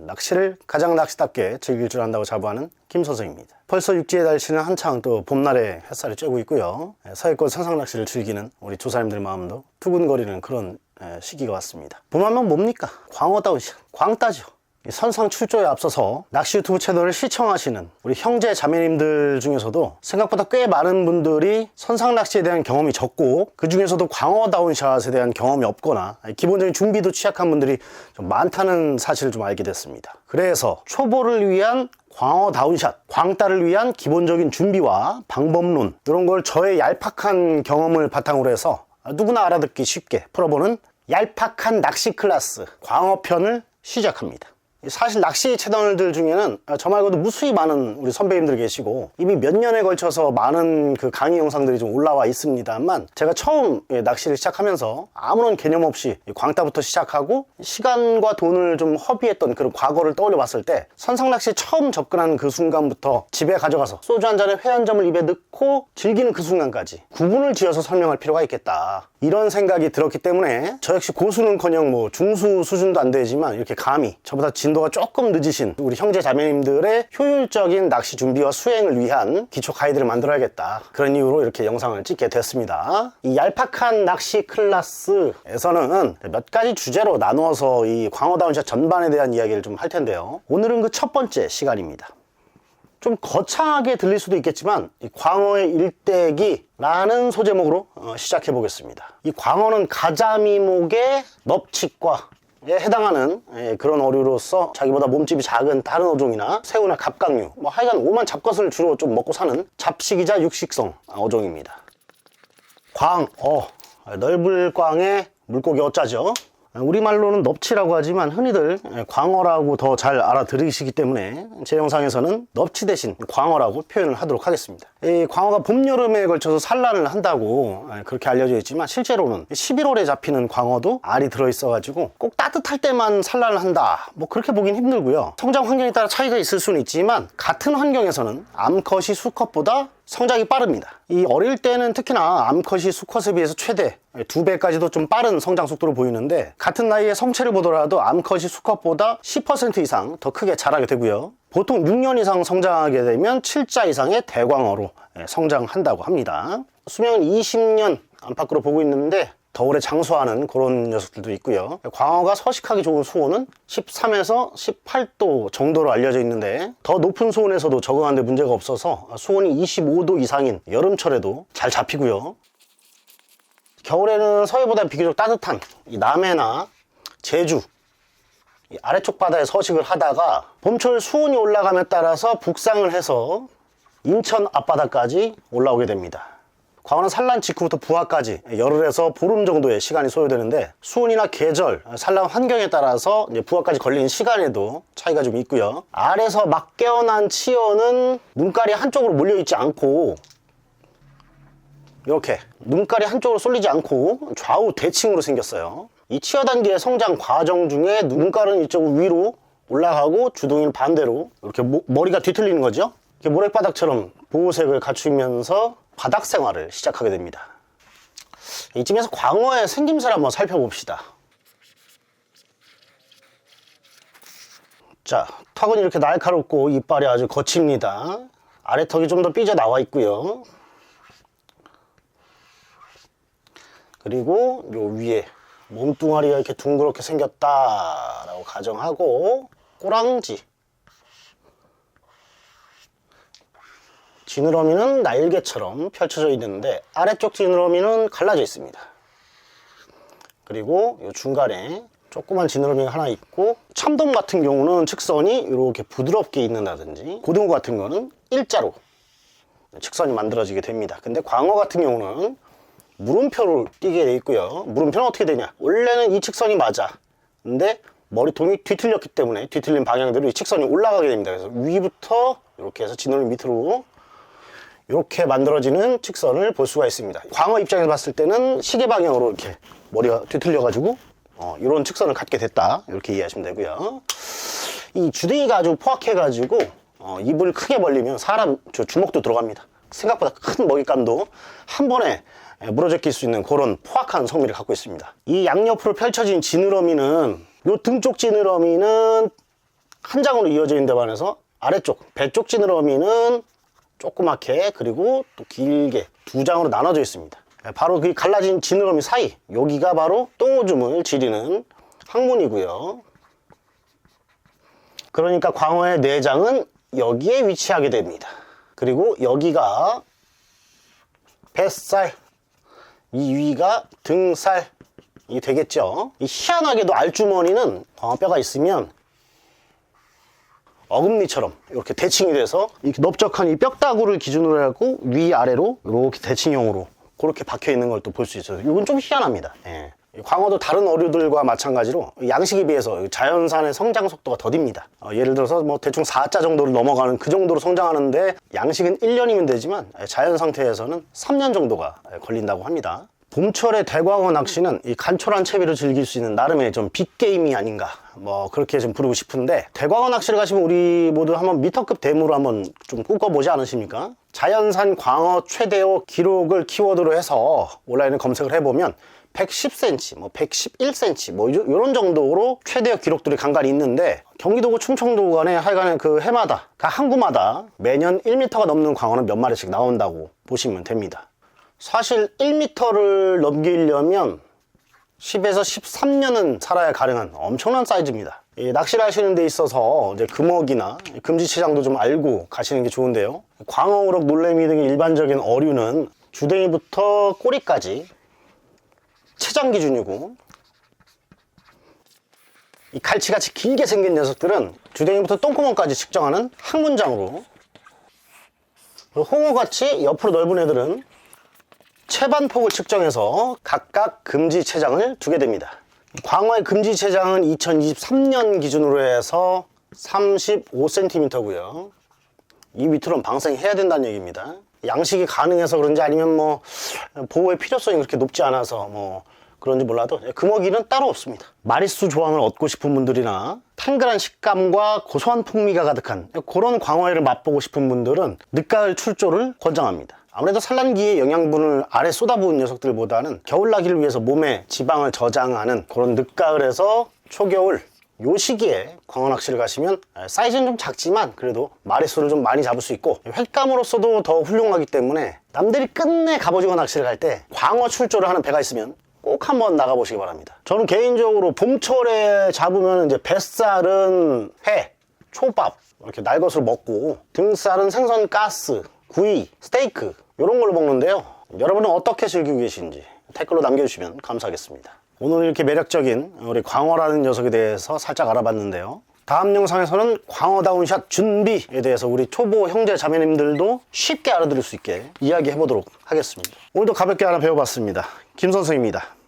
낚시를 가장 낚시답게 즐길 줄 안다고 자부하는 김 선생입니다. 벌써 육지의 날씨는 한창 또 봄날에 햇살이 쬐고 있고요. 서해권 산상낚시를 즐기는 우리 조사님들 마음도 두근거리는 그런 시기가 왔습니다. 봄하면 뭡니까? 광어다운 광따죠. 선상 출조에 앞서서 낚시 유튜브 채널을 시청하시는 우리 형제 자매님들 중에서도 생각보다 꽤 많은 분들이 선상 낚시에 대한 경험이 적고, 그 중에서도 광어 다운샷에 대한 경험이 없거나 기본적인 준비도 취약한 분들이 좀 많다는 사실을 좀 알게 됐습니다. 그래서 초보를 위한 광어 다운샷, 광따를 위한 기본적인 준비와 방법론, 이런 걸 저의 얄팍한 경험을 바탕으로 해서 누구나 알아듣기 쉽게 풀어보는 얄팍한 낚시 클래스 광어편을 시작합니다. 사실 낚시 채널들 중에는 저 말고도 무수히 많은 우리 선배님들 계시고 이미 몇 년에 걸쳐서 많은 그 강의 영상들이 좀 올라와 있습니다만, 제가 처음 낚시를 시작하면서 아무런 개념 없이 광따부터 시작하고 시간과 돈을 좀 허비했던 그런 과거를 떠올려 봤을 때, 선상낚시 처음 접근한 그 순간부터 집에 가져가서 소주 한 잔에 회 한 점을 입에 넣고 즐기는 그 순간까지 구분을 지어서 설명할 필요가 있겠다, 이런 생각이 들었기 때문에 저 역시 고수는커녕 뭐 중수 수준도 안 되지만 이렇게 감히 저보다 진도가 조금 늦으신 우리 형제 자매님들의 효율적인 낚시 준비와 수행을 위한 기초 가이드를 만들어야겠다, 그런 이유로 이렇게 영상을 찍게 됐습니다. 이 얄팍한 낚시 클래스에서는 몇 가지 주제로 나누어서 이 광어 다운샷 전반에 대한 이야기를 좀 할 텐데요. 오늘은 그 첫 번째 시간입니다. 좀 거창하게 들릴 수도 있겠지만 이 광어의 일대기라는 소제목으로 시작해 보겠습니다. 이 광어는 가자미목의 넙치과에 해당하는 그런 어류로서 자기보다 몸집이 작은 다른 어종이나 새우나 갑각류, 뭐 하여간 오만 잡것을 주로 좀 먹고 사는 잡식이자 육식성 어종입니다. 광어, 넓을 광에 물고기 어짜죠. 우리말로는 넙치라고 하지만 흔히들 광어라고 더 잘 알아들으시기 때문에 제 영상에서는 넙치 대신 광어라고 표현을 하도록 하겠습니다. 이 광어가 봄, 여름에 걸쳐서 산란을 한다고 그렇게 알려져 있지만, 실제로는 11월에 잡히는 광어도 알이 들어있어가지고 꼭 따뜻할 때만 산란을 한다, 뭐 그렇게 보긴 힘들고요. 성장 환경에 따라 차이가 있을 수는 있지만 같은 환경에서는 암컷이 수컷보다 성장이 빠릅니다. 이 어릴 때는 특히나 암컷이 수컷에 비해서 최대 2배까지도 좀 빠른 성장 속도를 보이는데, 같은 나이에 성체를 보더라도 암컷이 수컷보다 10% 이상 더 크게 자라게 되고요. 보통 6년 이상 성장하게 되면 7자 이상의 대광어로 성장한다고 합니다. 수명은 20년 안팎으로 보고 있는데 더 오래 장수하는 그런 녀석들도 있고요. 광어가 서식하기 좋은 수온은 13에서 18도 정도로 알려져 있는데, 더 높은 수온에서도 적응하는 데 문제가 없어서 수온이 25도 이상인 여름철에도 잘 잡히고요. 겨울에는 서해보다 비교적 따뜻한 이 남해나 제주 이 아래쪽 바다에 서식을 하다가 봄철 수온이 올라감에 따라서 북상을 해서 인천 앞바다까지 올라오게 됩니다. 광어는 산란 직후부터 부화까지 열흘에서 보름 정도의 시간이 소요되는데, 수온이나 계절, 산란 환경에 따라서 이제 부화까지 걸리는 시간에도 차이가 좀 있고요. 알에서 막 깨어난 치어는 눈깔이 한쪽으로 몰려있지 않고, 이렇게 눈깔이 한쪽으로 쏠리지 않고 좌우 대칭으로 생겼어요. 이 치어 단계의 성장 과정 중에 눈깔은 이쪽 위로 올라가고 주둥이는 반대로 이렇게 머리가 뒤틀리는 거죠. 이렇게 모래바닥처럼 보호색을 갖추면서 바닥 생활을 시작하게 됩니다. 이쯤에서 광어의 생김새를 한번 살펴봅시다. 자, 턱은 이렇게 날카롭고 이빨이 아주 거칩니다. 아래턱이 좀 더 삐져 나와 있고요. 그리고 요 위에 몸뚱아리가 이렇게 둥그렇게 생겼다라고 가정하고, 꼬랑지, 지느러미는 날개처럼 펼쳐져 있는데 아래쪽 지느러미는 갈라져 있습니다. 그리고 이 중간에 조그만 지느러미가 하나 있고, 참돔 같은 경우는 측선이 이렇게 부드럽게 있는다든지, 고등어 같은 거는 일자로 측선이 만들어지게 됩니다. 근데 광어 같은 경우는 물음표로 띄게 돼 있고요. 물음표는 어떻게 되냐, 원래는 이 측선이 맞아. 근데 머리통이 뒤틀렸기 때문에 뒤틀린 방향대로 이 측선이 올라가게 됩니다. 그래서 위부터 이렇게 해서 지느러미 밑으로 이렇게 만들어지는 측선을 볼 수가 있습니다. 광어 입장에서 봤을 때는 시계 방향으로 이렇게 머리가 뒤틀려 가지고 이런 측선을 갖게 됐다, 이렇게 이해하시면 되고요. 이 주둥이가 아주 포악해 가지고 입을 크게 벌리면 사람 주먹도 들어갑니다. 생각보다 큰 먹잇감도 한 번에 물어제낄 수 있는 그런 포악한 성미를 갖고 있습니다. 이 양옆으로 펼쳐진 지느러미는, 요 등 쪽 지느러미는 한 장으로 이어져 있는 데 반해서 아래쪽 배 쪽 지느러미는 조그맣게 그리고 또 길게 두 장으로 나눠져 있습니다. 바로 그 갈라진 지느러미 사이, 여기가 바로 똥오줌을 지리는 항문이고요. 그러니까 광어의 내장은 여기에 위치하게 됩니다. 그리고 여기가 뱃살, 이 위가 등살이 되겠죠. 이 희한하게도 알주머니는 광어뼈가 있으면 어금니처럼 이렇게 대칭이 돼서 이렇게 넓적한 이 뼈다구를 기준으로 해갖고 위아래로 이렇게 대칭형으로 그렇게 박혀 있는 걸 또 볼 수 있어요. 이건 좀 희한합니다. 예. 광어도 다른 어류들과 마찬가지로 양식에 비해서 자연산의 성장 속도가 더딥니다. 예를 들어서 뭐 대충 4자 정도를 넘어가는 그 정도로 성장하는데 양식은 1년이면 되지만 자연 상태에서는 3년 정도가 걸린다고 합니다. 봄철의 대광어 낚시는 이 간촐한 채비를 즐길 수 있는 나름의 좀 빅게임이 아닌가, 뭐 그렇게 좀 부르고 싶은데, 대광어 낚시를 가시면 우리 모두 한번 미터급 대물을 한번 좀 꿈꿔보지 않으십니까? 자연산 광어 최대어 기록을 키워드로 해서 온라인에 검색을 해보면 110cm, 뭐 111cm, 뭐 이런 정도로 최대어 기록들이 간간히 있는데, 경기도고 충청도 간에 하여간에 그 해마다, 각 항구마다 매년 1m가 넘는 광어는 몇 마리씩 나온다고 보시면 됩니다. 사실 1m를 넘기려면 10에서 13년은 살아야 가능한 엄청난 사이즈입니다. 이 낚시를 하시는 데 있어서 이제 금어기나 금지체장도 좀 알고 가시는 게 좋은데요. 광어, 우럭, 놀래미 등의 일반적인 어류는 주댕이부터 꼬리까지 체장 기준이고, 이 갈치같이 길게 생긴 녀석들은 주댕이부터 똥구멍까지 측정하는 항문장으로, 그리고 홍어같이 옆으로 넓은 애들은 채반폭을 측정해서 각각 금지체장을 두게 됩니다. 광어의 금지체장은 2023년 기준으로 해서 35cm고요. 이 밑으로는 방생해야 된다는 얘기입니다. 양식이 가능해서 그런지 아니면 뭐 보호의 필요성이 그렇게 높지 않아서 뭐 그런지 몰라도 금어기는 따로 없습니다. 마리수 조항을 얻고 싶은 분들이나 탱글한 식감과 고소한 풍미가 가득한 그런 광어회를 맛보고 싶은 분들은 늦가을 출조를 권장합니다. 아무래도 산란기에 영양분을 아래 쏟아부은 녀석들보다는 겨울나기를 위해서 몸에 지방을 저장하는 그런 늦가을에서 초겨울 요 시기에 광어 낚시를 가시면 사이즈는 좀 작지만 그래도 마리수를 좀 많이 잡을 수 있고 횟감으로서도 더 훌륭하기 때문에 남들이 끝내 갑오징어 낚시를 갈 때 광어 출조를 하는 배가 있으면 꼭 한번 나가보시기 바랍니다. 저는 개인적으로 봄철에 잡으면 이제 뱃살은 회, 초밥 이렇게 날 것을 먹고, 등살은 생선 가스, 구이, 스테이크 이런 걸로 먹는데요. 여러분은 어떻게 즐기고 계신지 댓글로 남겨주시면 감사하겠습니다. 오늘 이렇게 매력적인 우리 광어라는 녀석에 대해서 살짝 알아봤는데요. 다음 영상에서는 광어다운 샷 준비에 대해서 우리 초보 형제 자매님들도 쉽게 알아들을 수 있게 이야기해 보도록 하겠습니다. 오늘도 가볍게 하나 배워봤습니다. 김선생입니다.